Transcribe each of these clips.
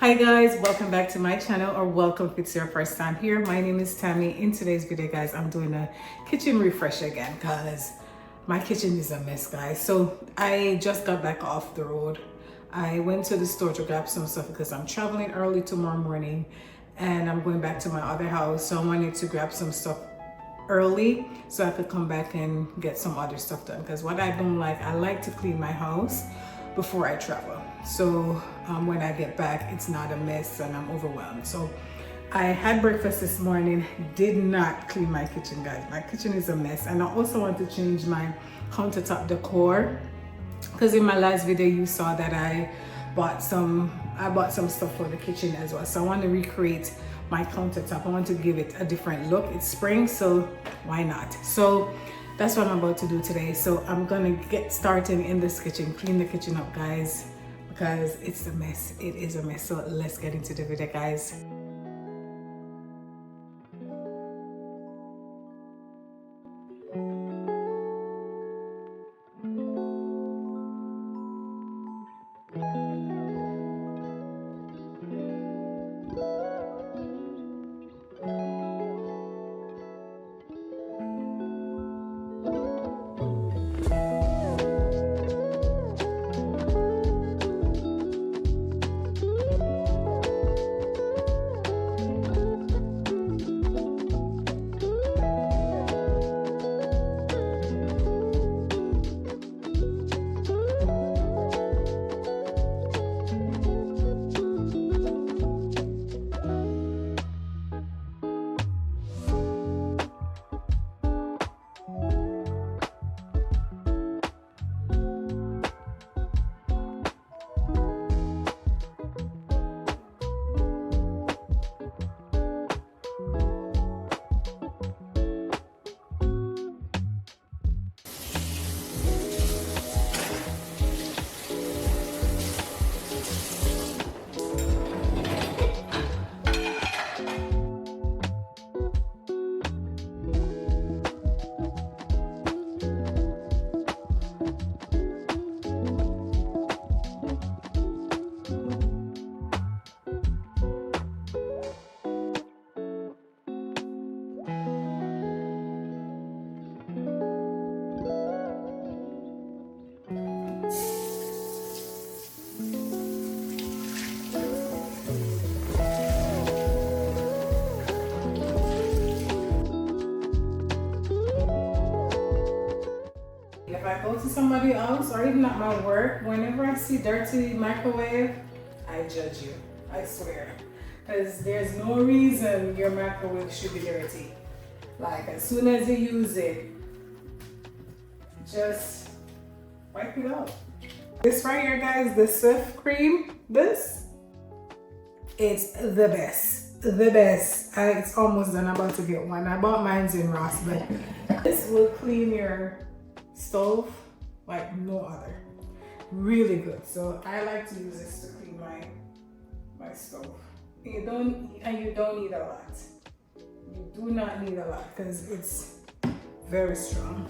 Hi guys, welcome back to my channel, or welcome if it's your first time here. My name is Tammy. In today's video guys, I'm doing a kitchen refresh again because my kitchen is a mess guys. So I just got back off the road. I went to the store to grab some stuff because I'm traveling early tomorrow morning and I'm going back to my other house. So I wanted to grab some stuff early so I could come back and get some other stuff done, because what I don't like, I like to clean my house before I travel. So when I get back, it's not a mess and I'm overwhelmed. So I had breakfast this morning, did not clean my kitchen guys. My kitchen is a mess, and I also want to change my countertop decor, because in my last video you saw that I bought some stuff for the kitchen as well. So I want to recreate my countertop. I want to give it a different look. It's spring, so why not? So that's what I'm about to do today. So I'm gonna get started in this kitchen, clean the kitchen up guys, because it's a mess. It is a mess. So let's get into the video guys. If I go to somebody else or even at my work, whenever I see dirty microwave, I judge you. I swear. Because there's no reason your microwave should be dirty. Like, as soon as you use it, just wipe it out. This right here, guys, the Swift cream, it's the best. The best. It's almost done. I'm about to get one. I bought mine in Ross, but this will clean your stove like no other. Really good. So I like to use this to clean my stove. You don't need a lot. You do not need a lot because it's very strong.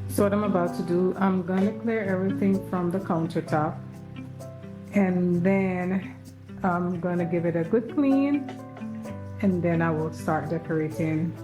So what I'm about to do, I'm gonna clear everything from the countertop, and then I'm gonna give it a good clean, and then I will start decorating.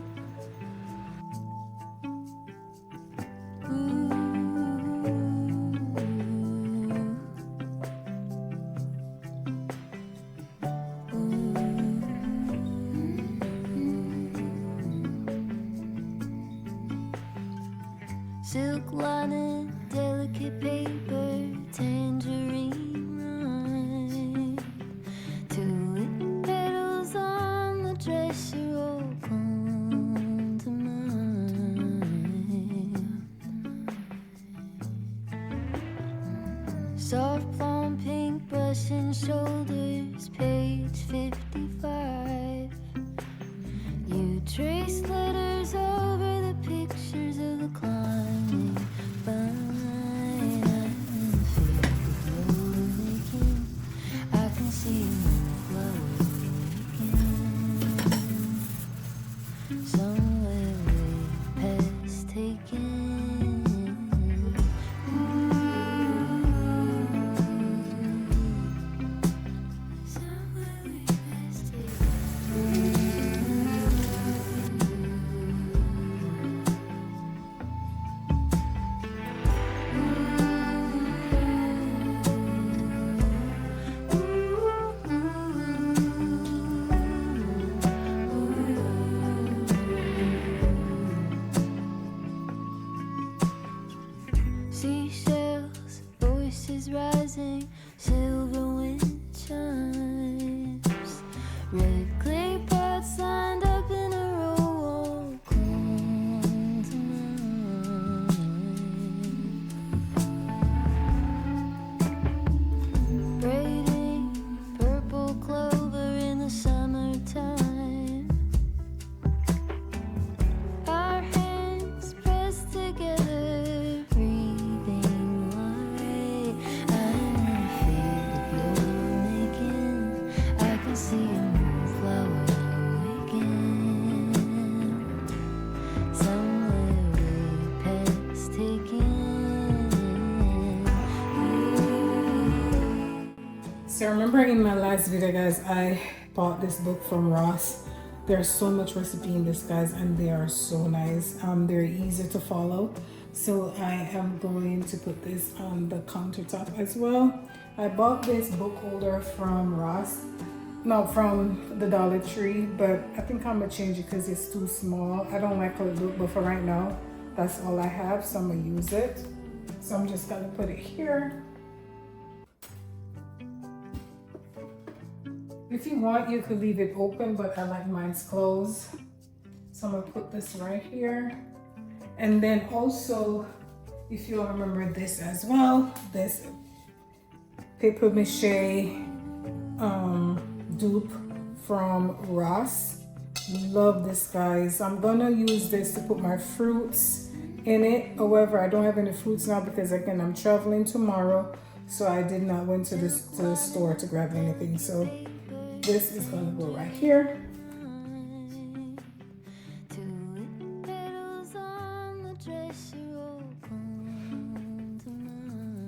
Silk lining, delicate paper, tangerine rind. Tulip petals on the dresser all come to mind. Soft blonde pink brushing shoulders, page 55. You trace letters over the pictures of the climbing vine. I can see flowers waking somewhere with past taken. Seashells, voices rising, silver wind chimes. Red clay pots lined up in a row, all come to mind. Braiding purple clover in the summertime. Our hands pressed together, breathing light. I feel that you're making. I can see a new flower awaken. Somewhere way past taken. So remember in my last video, guys, I bought this book from Ross. There's so much recipe in this, guys, and they are so nice. They're easy to follow. So I am going to put this on the countertop as well. I bought this book holder from Ross, no, from the Dollar Tree, but I think I'm gonna change it because it's too small. I don't like how it looks, but for right now, that's all I have, so I'm gonna use it. So I'm just gonna put it here. If you want, you could leave it open, but I like mine's closed. So I'm gonna put this right here. And then also, if you all remember this as well, this paper mache dupe from Ross. Love this, guys. I'm gonna use this to put my fruits in it. However, I don't have any fruits now because again, I'm traveling tomorrow. So I did not went to the store to grab anything. So this is gonna go right here.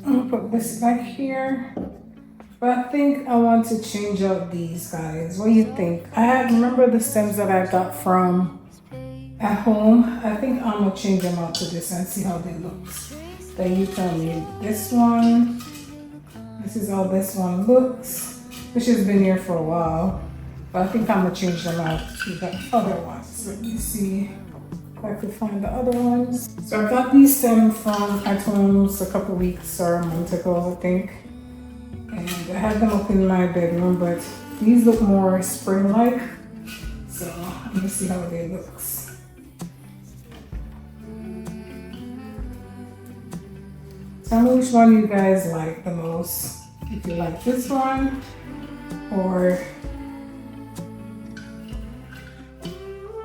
I'm gonna put this back here. But I think I want to change out these, guys. What do you think? Remember the stems that I got from at home? I think I'm gonna change them out to this and see how they look. Then you tell me. This one, this is how this one looks, which has been here for a while. But I think I'm gonna change them out to the other ones. Let me see if I could find the other ones. So I got these stems from at home a couple weeks or a month ago, I think. And I had them up in my bedroom, but these look more spring-like. So let me see how they look. Tell me which one you guys like the most. If you like this one or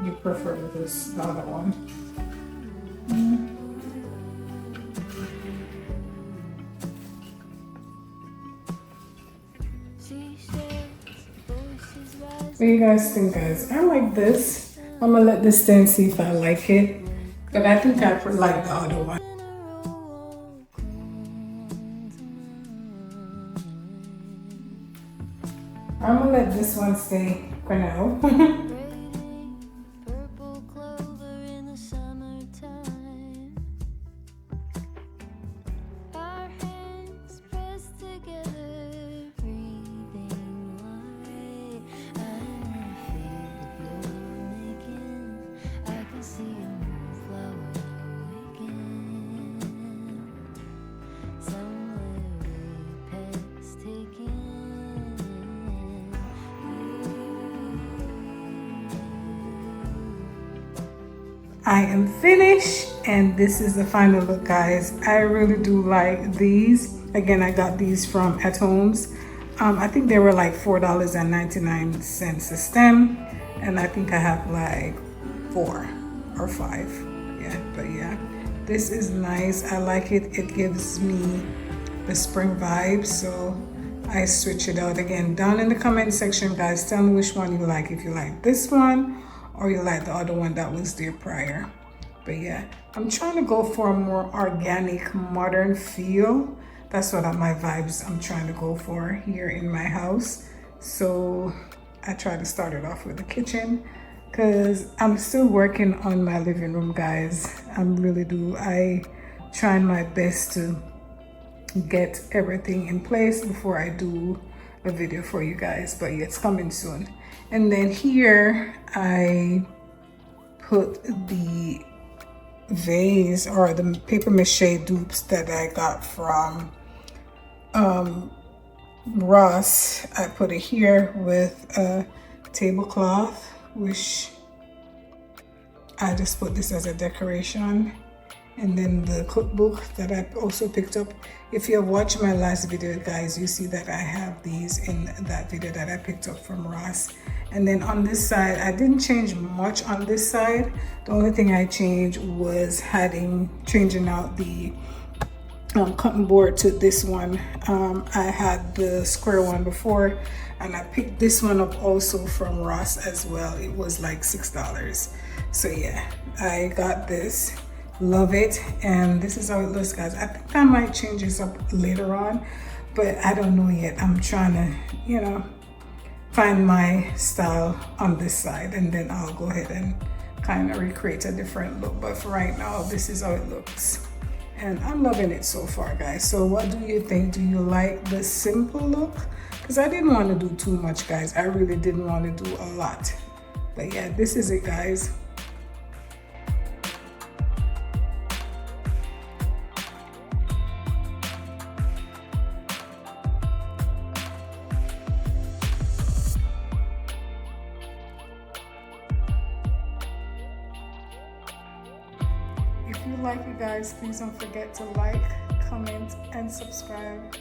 you prefer the other one. What do you guys think, guys? I like this. I'm gonna let this stand, see if I like it. But I think I like the other one. I'm gonna let this one stay for now. I am finished and this is the final look, guys. I really do like these. Again, I got these from At Homes. I think they were like $4.99 a stem, and I think I have like 4 or 5. Yeah, but yeah, this is nice. I like it. It gives me the spring vibe, so I switch it out. Again, down in the comment section, guys, tell me which one you like. If you like this one or you like the other one that was there prior. But yeah, I'm trying to go for a more organic, modern feel. That's what my vibes I'm trying to go for here in my house. So I try to start it off with the kitchen, because I'm still working on my living room, guys. I really do. I trying my best to get everything in place before I do a video for you guys, but yeah, it's coming soon. And then here I put the vase or the paper mache dupes that I got from Ross. I put it here with a tablecloth, which I just put this as a decoration. And then the cookbook that I also picked up. If you have watched my last video, guys, you see that I have these in that video that I picked up from Ross. And then on this side, I didn't change much on this side. The only thing I changed was changing out the cotton board to this one. I had the square one before, and I picked this one up also from Ross as well. It was like $6. So yeah, I got this. Love it. And this is how it looks, guys. I think I might change this up later on, but I don't know yet. I'm trying to, you know, find my style on this side, and then I'll go ahead and kind of recreate a different look. But for right now, this is how it looks, and I'm loving it so far, guys. So what do you think? Do you like the simple look? Because I didn't want to do too much, guys. I really didn't want to do a lot. But yeah, this is it, guys. If you like it, guys, please don't forget to like, comment, and subscribe.